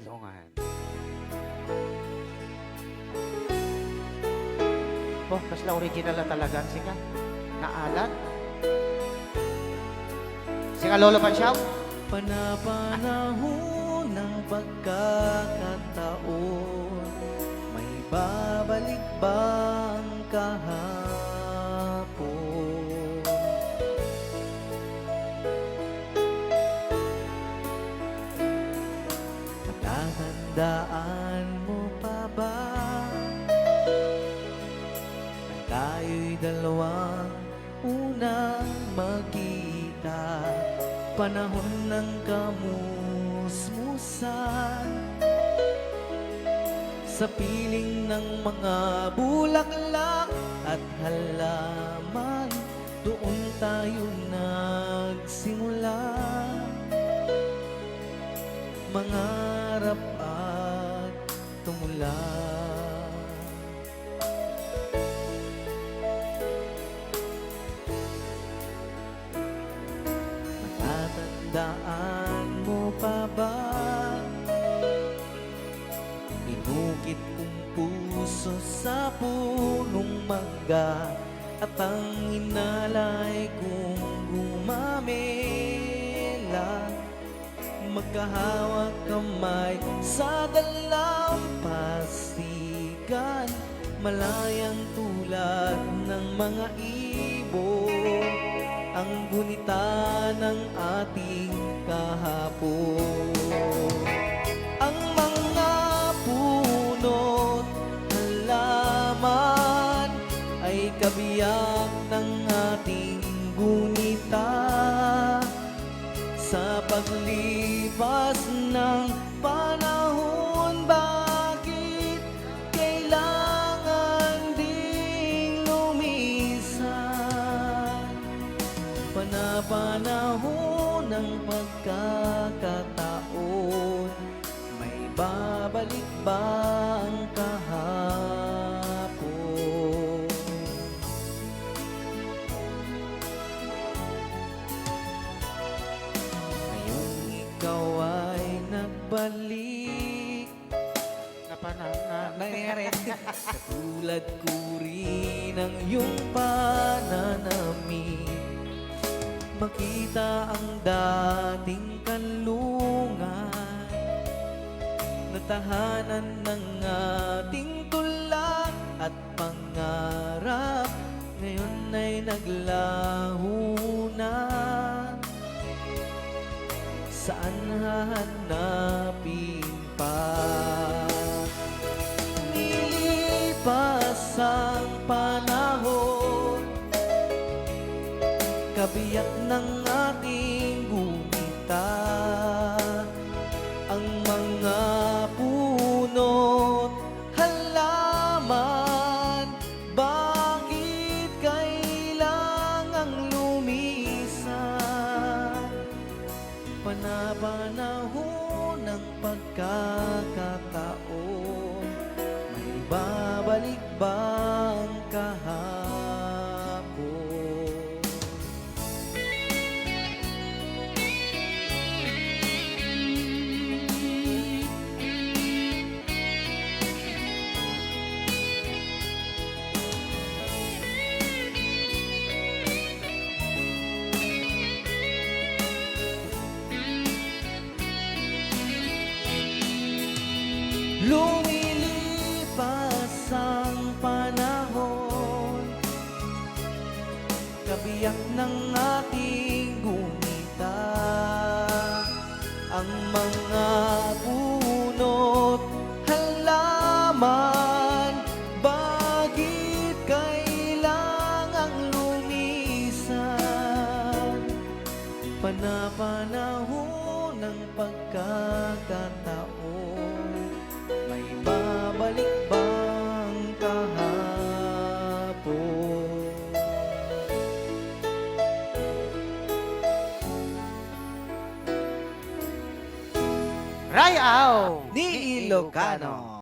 Silongan. Oh, kasla original na talaga sika. Naalat. Sika Lolo Pansyaw. Panapanahon ng pagkakataon, may babalik bang kahapon? Natatandaan mo pa ba na tayo'y dalawang unang magkita? Panahon ng kamusmusan, sa piling ng mga bulaklak at halaman, doon tayo nagsimula. Mangarap at tumula. Natatandaan mo pa ba? Inukit kong puso sa punong mangga, at ang inalay kong gumamela. Magkahawak kamay sa dalampasigan, malayang tulad ng mga ibon, ang gunita ng ating kahapon. Ang mga puno't halaman ay kabiyak ng ating gunita. Sa paglipas ng panahon, bakit kailangan ding lumisan? Panapanahon ng pagkakataon, may babalik bang kahapon? Ngayong ikaw ay nagbalik, Nangyayari. katulad ko rin ang iyong pananamit. Makita ang dating kanlungan na tahanan ng ating tulak at pangarap, ngayon ay naglaho na. Saan hahanapin pa? Nilipas ang panahon, kabiyak ng ating gunita. Ang mga puno't halaman, bakit kailangang lumisan? Panapanahon ng pagkakataon, may babalik bang kahapon? Lumilipas ang panahon, kabiyak ng ating gunita. Ang mga puno't halaman, bakit kailangang lumisan? Panapanahon ng pagkakataon, may babalik bang kahapon? Rayaw Ni Ilocano.